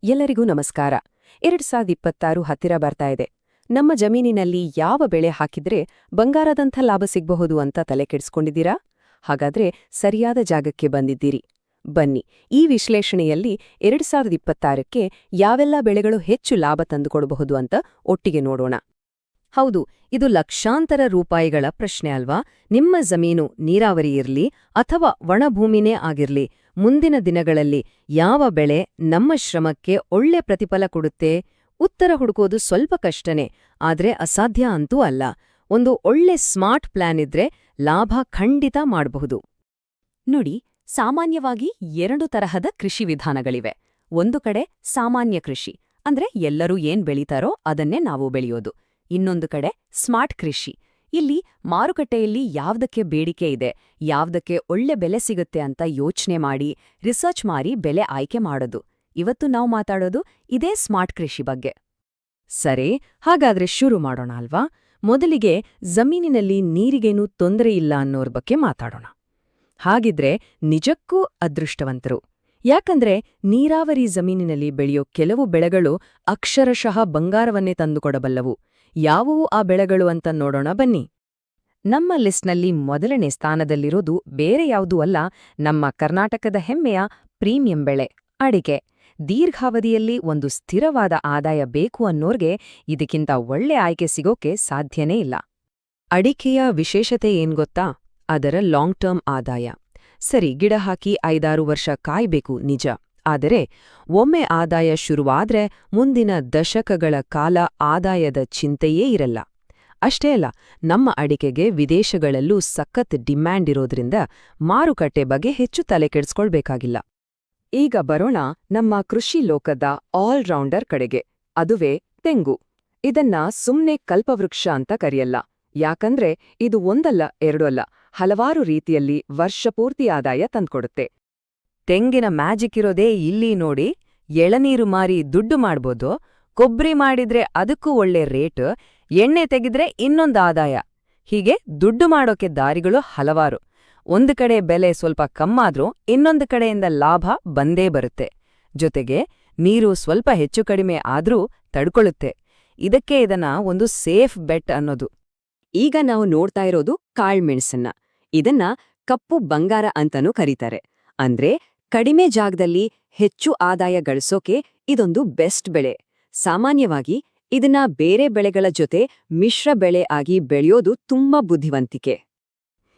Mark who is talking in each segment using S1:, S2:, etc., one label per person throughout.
S1: ಎಲ್ಲರಿಗೂ ನಮಸ್ಕಾರ. 2026 ಹತ್ತಿರ ಬರ್ತಾ ಇದೆ. ನಮ್ಮ ಜಮೀನಿನಲ್ಲಿ ಯಾವ ಬೆಳೆ ಹಾಕಿದ್ರೆ ಬಂಗಾರದಂಥ ಲಾಭ ಸಿಗಬಹುದು ಅಂತ ತಲೆ ಕೆಡಿಸ್ಕೊಂಡಿದ್ದೀರಾ? ಹಾಗಾದ್ರೆ ಸರಿಯಾದ ಜಾಗಕ್ಕೆ ಬಂದಿದ್ದೀರಿ. ಬನ್ನಿ, ಈ ವಿಶ್ಲೇಷಣೆಯಲ್ಲಿ 2026ಕ್ಕೆ ಯಾವೆಲ್ಲ ಬೆಳೆಗಳು ಹೆಚ್ಚು ಲಾಭ ತಂದುಕೊಡಬಹುದು ಅಂತ ಒಟ್ಟಿಗೆ ನೋಡೋಣ. ಹೌದು, ಇದು ಲಕ್ಷಾಂತರ ರೂಪಾಯಿಗಳ ಪ್ರಶ್ನೆ ಅಲ್ವಾ? ನಿಮ್ಮ ಜಮೀನು ನೀರಾವರಿ ಇರ್ಲಿ ಅಥವಾ ಒಣಭೂಮಿನೇ ಆಗಿರ್ಲಿ, ಮುಂದಿನ ದಿನಗಳಲ್ಲಿ ಯಾವ ಬೆಳೆ ನಮ್ಮ ಶ್ರಮಕ್ಕೆ ಒಳ್ಳೆ ಪ್ರತಿಫಲ ಕೊಡುತ್ತೆ? ಉತ್ತರ ಹುಡುಕೋದು ಸ್ವಲ್ಪ ಕಷ್ಟನೇ, ಆದ್ರೆ ಅಸಾಧ್ಯ ಅಂತೂ ಅಲ್ಲ. ಒಂದು ಒಳ್ಳೆ ಸ್ಮಾರ್ಟ್ ಪ್ಲಾನ್ ಇದ್ರೆ ಲಾಭ ಖಂಡಿತ ಮಾಡಬಹುದು. ನೋಡಿ, ಸಾಮಾನ್ಯವಾಗಿ 2 ತರಹದ ಕೃಷಿ ವಿಧಾನಗಳಿವೆ. ಒಂದು ಕಡೆ ಸಾಮಾನ್ಯ ಕೃಷಿ, ಅಂದ್ರೆ ಎಲ್ಲರೂ ಏನ್ ಬೆಳೀತಾರೋ ಅದನ್ನೇ ನಾವು ಬೆಳೆಯೋದು. ಇನ್ನೊಂದು ಕಡೆ ಸ್ಮಾರ್ಟ್ ಕೃಷಿ. ಇಲ್ಲಿ ಮಾರುಕಟ್ಟೆಯಲ್ಲಿ ಯಾವ್ದಕ್ಕೆ ಬೇಡಿಕೆ ಇದೆ, ಯಾವ್ದಕ್ಕೆ ಒಳ್ಳೆ ಬೆಲೆ ಸಿಗುತ್ತೆ ಅಂತ ಯೋಚನೆ ಮಾಡಿ, ರಿಸರ್ಚ್ ಮಾಡಿ ಬೆಲೆ ಆಯ್ಕೆ ಮಾಡೋದು. ಇವತ್ತು ನಾವು ಮಾತಾಡೋದು ಇದೇ ಸ್ಮಾರ್ಟ್ ಕೃಷಿ ಬಗ್ಗೆ. ಸರಿ, ಹಾಗಾದ್ರೆ ಶುರು ಮಾಡೋಣ ಅಲ್ವಾ? ಮೊದಲಿಗೆ ಜಮೀನಿನಲ್ಲಿ ನೀರಿಗೇನೂ ತೊಂದರೆ ಇಲ್ಲ ಅನ್ನೋರ್ ಬಗ್ಗೆ ಮಾತಾಡೋಣ. ಹಾಗಿದ್ರೆ ನಿಜಕ್ಕೂ ಅದೃಷ್ಟವಂತರು. ಯಾಕಂದ್ರೆ ನೀರಾವರಿ ಜಮೀನಿನಲ್ಲಿ ಬೆಳೆಯೋ ಕೆಲವು ಬೆಳೆಗಳು ಅಕ್ಷರಶಃ ಬಂಗಾರವನ್ನೇ ತಂದುಕೊಡಬಲ್ಲವು. ಯಾವುವು ಆ ಬೆಳೆಗಳು ಅಂತ ನೋಡೋಣ ಬನ್ನಿ. ನಮ್ಮ ಲಿಸ್ಟ್ನಲ್ಲಿ ಮೊದಲನೇ ಸ್ಥಾನದಲ್ಲಿರೋದು ಬೇರೆ ಯಾವುದೂ ಅಲ್ಲ, ನಮ್ಮ ಕರ್ನಾಟಕದ ಹೆಮ್ಮೆಯ ಪ್ರೀಮಿಯಂ ಬೆಳೆ ಅಡಿಕೆ. ದೀರ್ಘಾವಧಿಯಲ್ಲಿ ಒಂದು ಸ್ಥಿರವಾದ ಆದಾಯ ಬೇಕು ಅನ್ನೋರ್ಗೆ ಇದಕ್ಕಿಂತ ಒಳ್ಳೆ ಆಯ್ಕೆ ಸಿಗೋಕೆ ಸಾಧ್ಯನೇ ಇಲ್ಲ. ಅಡಿಕೆಯ ವಿಶೇಷತೆ ಏನ್ಗೊತ್ತಾ? ಅದರ ಲಾಂಗ್ ಟರ್ಮ್ ಆದಾಯ. ಸರಿ, ಗಿಡ ಹಾಕಿ 5-6 ವರ್ಷ ಕಾಯ್ಬೇಕು ನಿಜ. ಆದರೆ ಒಮ್ಮೆ ಆದಾಯ ಶುರುವಾದ್ರೆ ಮುಂದಿನ ದಶಕಗಳ ಕಾಲ ಆದಾಯದ ಚಿಂತೆಯೇ ಇರಲ್ಲ. ಅಷ್ಟೇ ಅಲ್ಲ, ನಮ್ಮ ಅಡಿಕೆಗೆ ವಿದೇಶಗಳಲ್ಲೂ ಸಖತ್ ಡಿಮ್ಯಾಂಡ್ ಇರೋದ್ರಿಂದ ಮಾರುಕಟ್ಟೆ ಬಗ್ಗೆ ಹೆಚ್ಚು ತಲೆ ಕೆಡಿಸ್ಕೊಳ್ಬೇಕಾಗಿಲ್ಲ. ಈಗ ಬರೋಣ ನಮ್ಮ ಕೃಷಿ ಲೋಕದ ಆಲ್ರೌಂಡರ್ ಕಡೆಗೆ, ಅದುವೇ ತೆಂಗು. ಇದನ್ನ ಸುಮ್ನೆ ಕಲ್ಪವೃಕ್ಷ ಅಂತ ಕರೆಯಲ್ಲ. ಯಾಕಂದ್ರೆ ಇದು ಒಂದಲ್ಲ ಎರಡು ಅಲ್ಲ, ಹಲವಾರು ರೀತಿಯಲ್ಲಿ ವರ್ಷಪೂರ್ತಿ ಆದಾಯ ತಂದ್ಕೊಡುತ್ತೆ. ತೆಂಗಿನ ಮ್ಯಾಜಿಕ್ ಇರೋದೇ ಇಲ್ಲಿ ನೋಡಿ. ಎಳನೀರು ಮಾರಿ ದುಡ್ಡು ಮಾಡ್ಬೋದು, ಕೊಬ್ಬರಿ ಮಾಡಿದ್ರೆ ಅದಕ್ಕೂ ಒಳ್ಳೆ ರೇಟ್, ಎಣ್ಣೆ ತೆಗೆದ್ರೆ ಇನ್ನೊಂದು ಆದಾಯ. ಹೀಗೆ ದುಡ್ಡು ಮಾಡೋಕೆ ದಾರಿಗಳು ಹಲವಾರು. ಒಂದು ಕಡೆ ಬೆಲೆ ಸ್ವಲ್ಪ ಕಮ್ಮಾದ್ರೂ ಇನ್ನೊಂದು ಕಡೆಯಿಂದ ಲಾಭ ಬಂದೇ ಬರುತ್ತೆ. ಜೊತೆಗೆ ನೀರು ಸ್ವಲ್ಪ ಹೆಚ್ಚು ಕಡಿಮೆ ಆದ್ರೂ ತಡ್ಕೊಳ್ಳುತ್ತೆ. ಇದಕ್ಕೆ ಇದನ್ನ ಒಂದು ಸೇಫ್ ಬೆಟ್ ಅನ್ನೋದು. ಈಗ ನಾವು ನೋಡ್ತಾ ಇರೋದು ಕಾಳ್ಮೆಣಸನ್ನ. ಇದನ್ನ ಕಪ್ಪು ಬಂಗಾರ ಅಂತನೂ ಕರೀತಾರೆ. ಅಂದ್ರೆ ಕಡಿಮೆ ಜಾಗದಲ್ಲಿ ಹೆಚ್ಚು ಆದಾಯ ಗಳಿಸೋಕೆ ಇದೊಂದು ಬೆಸ್ಟ್ ಬೆಳೆ. ಸಾಮಾನ್ಯವಾಗಿ ಇದನ್ನ ಬೇರೆ ಬೆಳೆಗಳ ಜೊತೆ ಮಿಶ್ರ ಬೆಳೆ ಆಗಿ ಬೆಳೆಯೋದು ತುಂಬಾ ಬುದ್ಧಿವಂತಿಕೆ.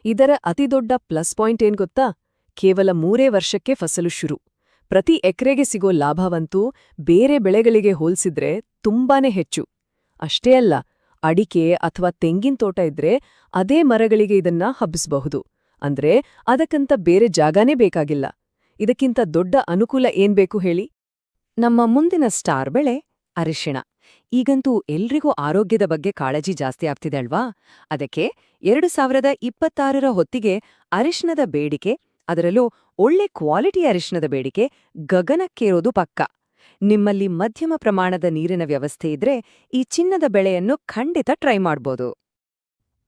S1: ಇದರ ಅತಿದೊಡ್ಡ ಪ್ಲಸ್ ಪಾಯಿಂಟ್ ಏನ್ ಗೊತ್ತಾ? ಕೇವಲ 3 ವರ್ಷಕ್ಕೆ ಫಸಲು ಶುರು. ಪ್ರತಿ ಎಕರೆಗೆ ಸಿಗೋ ಲಾಭವಂತೂ ಬೇರೆ ಬೆಳೆಗಳಿಗೆ ಹೋಲ್ಸಿದ್ರೆ ತುಂಬಾನೇ ಹೆಚ್ಚು. ಅಷ್ಟೇ ಅಲ್ಲ, ಅಡಿಕೆ ಅಥವಾ ತೆಂಗಿನ ತೋಟ ಇದ್ರೆ ಅದೇ ಮರಗಳಿಗೆ ಇದನ್ನ ಹಬ್ಬಿಸಬಹುದು. ಅಂದ್ರೆ ಅದಕ್ಕಂತ ಬೇರೆ ಜಾಗನೇ ಬೇಕಾಗಿಲ್ಲ. ಇದಕ್ಕಿಂತ ದೊಡ್ಡ ಅನುಕೂಲ ಏನ್ಬೇಕು ಹೇಳಿ? ನಮ್ಮ ಮುಂದಿನ ಸ್ಟಾರ್ ಬೆಳೆ ಅರಿಶಿಣ. ಈಗಂತೂ ಎಲ್ರಿಗೂ ಆರೋಗ್ಯದ ಬಗ್ಗೆ ಕಾಳಜಿ ಜಾಸ್ತಿ ಆಗ್ತಿದೆ ಅಲ್ವಾ? ಅದಕ್ಕೆ 2026ರ ಹೊತ್ತಿಗೆ ಅರಿಶಿಣದ ಬೇಡಿಕೆ, ಅದರಲ್ಲೂ ಒಳ್ಳೆ ಕ್ವಾಲಿಟಿ ಅರಿಶಿಣದ ಬೇಡಿಕೆ ಗಗನಕ್ಕೇರೋದು ಪಕ್ಕ. ನಿಮ್ಮಲ್ಲಿ ಮಧ್ಯಮ ಪ್ರಮಾಣದ ನೀರಿನ ವ್ಯವಸ್ಥೆ ಇದ್ರೆ ಈ ಚಿನ್ನದ ಬೆಳೆಯನ್ನು ಖಂಡಿತ ಟ್ರೈ ಮಾಡ್ಬೋದು.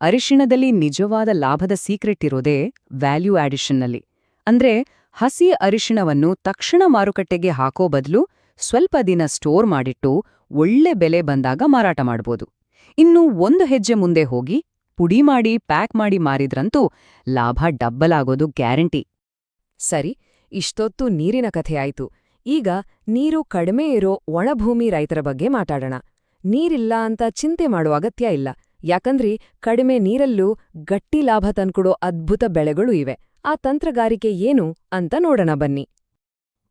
S1: ಅರಿಶಿಣದಲ್ಲಿ ನಿಜವಾದ ಲಾಭದ ಸೀಕ್ರೆಟ್ ಇರೋದೇ ವ್ಯಾಲ್ಯೂ ಆಡಿಷನ್ನಲ್ಲಿ. ಅಂದ್ರೆ ಹಸಿ ಅರಿಶಿಣವನ್ನು ತಕ್ಷಣ ಮಾರುಕಟ್ಟೆಗೆ ಹಾಕೋ ಬದಲು ಸ್ವಲ್ಪ ದಿನ ಸ್ಟೋರ್ ಮಾಡಿಟ್ಟು ಒಳ್ಳೆ ಬೆಲೆ ಬಂದಾಗ ಮಾರಾಟ ಮಾಡ್ಬೋದು. ಇನ್ನು ಒಂದು ಹೆಜ್ಜೆ ಮುಂದೆ ಹೋಗಿ ಪುಡಿ ಮಾಡಿ ಪ್ಯಾಕ್ ಮಾಡಿ ಮಾರಿದ್ರಂತೂ ಲಾಭ ಡಬ್ಬಲ್ ಆಗೋದು ಗ್ಯಾರಂಟಿ. ಸರಿ, ಇಷ್ಟೊತ್ತು ನೀರಿನ ಕಥೆಯಾಯ್ತು. ಈಗ ನೀರು ಕಡಿಮೆ ಇರೋ ಒಣಭೂಮಿ ರೈತರ ಬಗ್ಗೆ ಮಾತಾಡೋಣ. ನೀರಿಲ್ಲ ಅಂತ ಚಿಂತೆ ಮಾಡುವ ಅಗತ್ಯ ಇಲ್ಲ. ಯಾಕಂದ್ರೆ ಕಡಿಮೆ ನೀರಲ್ಲೂ ಗಟ್ಟಿ ಲಾಭ ತಂದ್ಕೊಡೋ ಅದ್ಭುತ ಬೆಳೆಗಳು ಇವೆ. ಆ ತಂತ್ರಗಾರಿಕೆ ಏನು ಅಂತ ನೋಡೋಣ ಬನ್ನಿ.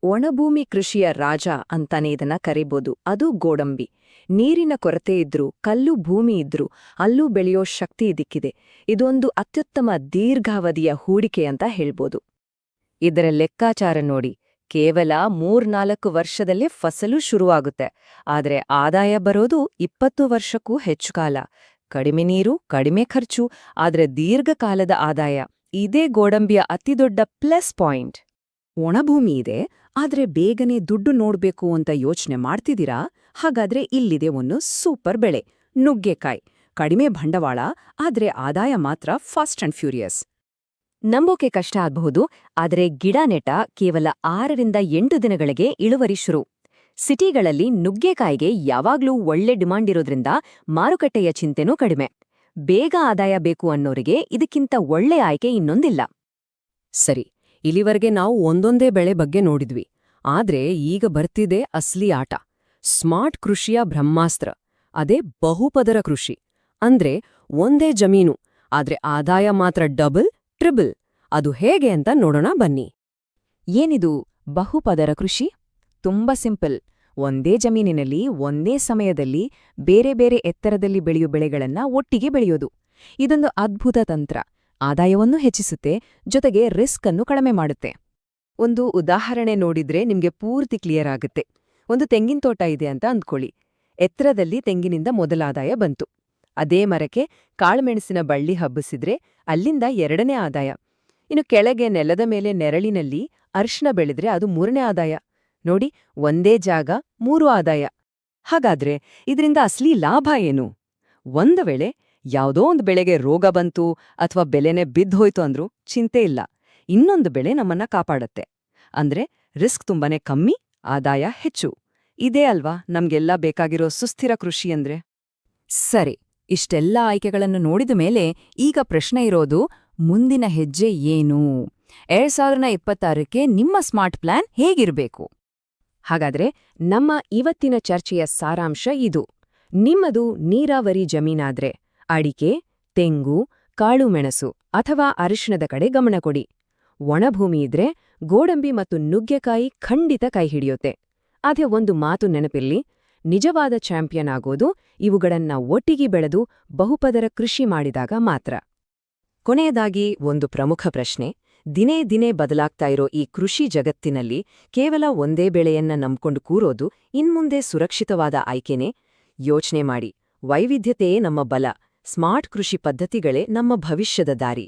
S1: ಒಣಭೂಮಿ ಕೃಷಿಯ ರಾಜ ಅಂತಾನೆ ಇದನ್ನ ಕರೀಬೋದು. ಅದು ಗೋಡಂಬಿ. ನೀರಿನ ಕೊರತೆ ಇದ್ರೂ, ಕಲ್ಲು ಭೂಮಿ ಇದ್ರೂ ಅಲ್ಲೂ ಬೆಳೆಯೋ ಶಕ್ತಿ ಇದಕ್ಕಿದೆ. ಇದೊಂದು ಅತ್ಯುತ್ತಮ ದೀರ್ಘಾವಧಿಯ ಹೂಡಿಕೆ ಅಂತ ಹೇಳ್ಬೋದು. ಇದರ ಲೆಕ್ಕಾಚಾರ ನೋಡಿ, ಕೇವಲ 3-4 ವರ್ಷದಲ್ಲೇ ಫಸಲು ಶುರುವಾಗುತ್ತೆ. ಆದ್ರೆ ಆದಾಯ ಬರೋದು 20 ವರ್ಷಕ್ಕೂ ಹೆಚ್ಚು ಕಾಲ. ಕಡಿಮೆ ನೀರು, ಕಡಿಮೆ ಖರ್ಚು, ಆದ್ರೆ ದೀರ್ಘಕಾಲದ ಆದಾಯ. ಇದೇ ಗೋಡಂಬಿಯ ಅತಿದೊಡ್ಡ ಪ್ಲಸ್ ಪಾಯಿಂಟ್. ಒಣಭೂಮಿ ಇದೆ, ಆದ್ರೆ ಬೇಗನೆ ದುಡ್ಡು ನೋಡ್ಬೇಕು ಅಂತ ಯೋಚನೆ ಮಾಡ್ತಿದ್ದೀರಾ? ಹಾಗಾದ್ರೆ ಇಲ್ಲಿದೆ ಒಂದು ಸೂಪರ್ ಬೆಳೆ, ನುಗ್ಗೆಕಾಯಿ. ಕಡಿಮೆ ಬಂಡವಾಳ, ಆದ್ರೆ ಆದಾಯ ಮಾತ್ರ ಫಾಸ್ಟ್ ಅಂಡ್ ಫ್ಯೂರಿಯಸ್. ನಂಬೋಕೆ ಕಷ್ಟ ಆಗಬಹುದು, ಆದರೆ ಗಿಡ ನೆಟ್ಟ ಕೇವಲ 6ರಿಂದ 8 ದಿನಗಳಿಗೆ ಇಳುವರಿ ಶುರು.
S2: ಸಿಟಿಗಳಲ್ಲಿ ನುಗ್ಗೆಕಾಯಿಗೆ ಯಾವಾಗ್ಲೂ ಒಳ್ಳೆ ಡಿಮಾಂಡ್ ಇರೋದ್ರಿಂದ ಮಾರುಕಟ್ಟೆಯ ಚಿಂತೆನೂ ಕಡಿಮೆ. ಬೇಗ ಆದಾಯ ಬೇಕು ಅನ್ನೋರಿಗೆ ಇದಕ್ಕಿಂತ ಒಳ್ಳೆ ಆಯ್ಕೆ ಇನ್ನೊಂದಿಲ್ಲ.
S1: ಸರಿ, ಇಲ್ಲಿವರೆಗೆ ನಾವು ಒಂದೊಂದೇ ಬೆಳೆ ಬಗ್ಗೆ ನೋಡಿದ್ವಿ. ಆದ್ರೆ ಈಗ ಬರ್ತಿದೆ ಅಸ್ಲಿ ಆಟ. ಸ್ಮಾರ್ಟ್ ಕೃಷಿಯ ಬ್ರಹ್ಮಾಸ್ತ್ರ. ಅದೇ ಬಹುಪದರ ಕೃಷಿ. ಅಂದ್ರೆ ಒಂದೇ ಜಮೀನು, ಆದ್ರೆ ಆದಾಯ ಮಾತ್ರ ಡಬಲ್, ಟ್ರಿಬಲ್. ಅದು ಹೇಗೆ ಅಂತ ನೋಡೋಣ ಬನ್ನಿ.
S2: ಏನಿದು ಬಹುಪದರ ಕೃಷಿ? ತುಂಬಾ ಸಿಂಪಲ್. ಒಂದೇ ಜಮೀನಿನಲ್ಲಿ ಒಂದೇ ಸಮಯದಲ್ಲಿ ಬೇರೆ ಬೇರೆ ಎತ್ತರದಲ್ಲಿ ಬೆಳೆಯೋ ಬೆಳೆಗಳನ್ನ ಒಟ್ಟಿಗೆ ಬೆಳೆಯೋದು. ಇದೊಂದು ಅದ್ಭುತ ತಂತ್ರ. ಆದಾಯವನ್ನೂ ಹೆಚ್ಚಿಸುತ್ತೆ, ಜೊತೆಗೆ ರಿಸ್ಕ್ ಅನ್ನು ಕಡಿಮೆ ಮಾಡುತ್ತೆ.
S1: ಒಂದು ಉದಾಹರಣೆ ನೋಡಿದ್ರೆ ನಿಮ್ಗೆ ಪೂರ್ತಿ ಕ್ಲಿಯರ್ ಆಗುತ್ತೆ. ಒಂದು ತೆಂಗಿನ ತೋಟ ಇದೆ ಅಂತ ಅಂದ್ಕೊಳ್ಳಿ. ಎತ್ತರದಲ್ಲಿ ತೆಂಗಿನಿಂದ ಮೊದಲ ಆದಾಯ ಬಂತು. ಅದೇ ಮರಕ್ಕೆ ಕಾಳುಮೆಣಸಿನ ಬಳ್ಳಿ ಹಬ್ಬಿಸಿದ್ರೆ ಅಲ್ಲಿಂದ ಎರಡನೇ ಆದಾಯ. ಇನ್ನು ಕೆಳಗೆ ನೆಲದ ಮೇಲೆ ನೆರಳಿನಲ್ಲಿ ಅರಿಶಿನ ಬೆಳೆದ್ರೆ ಅದು ಮೂರನೇ ಆದಾಯ. ನೋಡಿ, ಒಂದೇ ಜಾಗ, ಮೂರು ಆದಾಯ. ಹಾಗಾದ್ರೆ ಇದರಿಂದ ಅಸಲಿ ಲಾಭ ಏನು? ಒಂದು ವೇಳೆ ಯಾವುದೋ ಒಂದು ಬೆಳೆಗೆ ರೋಗ ಬಂತು ಅಥವಾ ಬೆಲೆನೇ ಬಿದ್ದೋಯ್ತು ಅಂದ್ರೂ ಚಿಂತೆ ಇಲ್ಲ. ಇನ್ನೊಂದು ಬೆಳೆ ನಮ್ಮನ್ನ ಕಾಪಾಡತ್ತೆ. ಅಂದ್ರೆ ರಿಸ್ಕ್ ತುಂಬಾನೇ ಕಮ್ಮಿ, ಆದಾಯ ಹೆಚ್ಚು. ಇದೇ ಅಲ್ವಾ ನಮ್ಗೆಲ್ಲ ಬೇಕಾಗಿರೋ ಸುಸ್ಥಿರ ಕೃಷಿ ಅಂದ್ರೆ?
S2: ಸರಿ, ಇಷ್ಟೆಲ್ಲ ಆಯ್ಕೆಗಳನ್ನು ನೋಡಿದ ಮೇಲೆ ಈಗ ಪ್ರಶ್ನೆ ಇರೋದು, ಮುಂದಿನ ಹೆಜ್ಜೆ ಏನು? 2026ಕ್ಕೆ ನಿಮ್ಮ ಸ್ಮಾರ್ಟ್ ಪ್ಲಾನ್ ಹೇಗಿರಬೇಕು?
S1: ಹಾಗಾದ್ರೆ ನಮ್ಮ ಇವತ್ತಿನ ಚರ್ಚೆಯ ಸಾರಾಂಶ ಇದು. ನಿಮ್ಮದು ನೀರಾವರಿ ಜಮೀನಾದ್ರೆ ಅಡಿಕೆ, ತೆಂಗು, ಕಾಳುಮೆಣಸು ಅಥವಾ ಅರಿಶಿಣದ ಕಡೆ ಗಮನ ಕೊಡಿ. ಒಣಭೂಮಿ ಇದ್ರೆ ಗೋಡಂಬಿ ಮತ್ತು ನುಗ್ಗೆಕಾಯಿ ಖಂಡಿತ ಕೈಹಿಡಿಯುತ್ತೆ. ಆದ್ರೆ ಒಂದು ಮಾತು ನೆನಪಿರ್ಲಿ, ನಿಜವಾದ ಚಾಂಪಿಯನ್ ಆಗೋದು ಇವುಗಳನ್ನ ಒಟ್ಟಿಗೆ ಬೆಳೆದು ಬಹುಪದರ ಕೃಷಿ ಮಾಡಿದಾಗ ಮಾತ್ರ. ಕೊನೆಯದಾಗಿ ಒಂದು ಪ್ರಮುಖ ಪ್ರಶ್ನೆ. ದಿನೇ ದಿನೇ ಬದಲಾಗ್ತಾ ಇರೋ ಈ ಕೃಷಿ ಜಗತ್ತಿನಲ್ಲಿ ಕೇವಲ ಒಂದೇ ಬೆಳೆಯನ್ನ ನಂಬ್ಕೊಂಡು ಕೂರೋದು ಇನ್ಮುಂದೆ ಸುರಕ್ಷಿತವಾದ ಆಯ್ಕೆನೇ? ಯೋಚ್ನೆ ಮಾಡಿ. ವೈವಿಧ್ಯತೆಯೇ ನಮ್ಮ ಬಲ. ಸ್ಮಾರ್ಟ್ ಕೃಷಿ ಪದ್ಧತಿಗಳೇ ನಮ್ಮ ಭವಿಷ್ಯದ ದಾರಿ.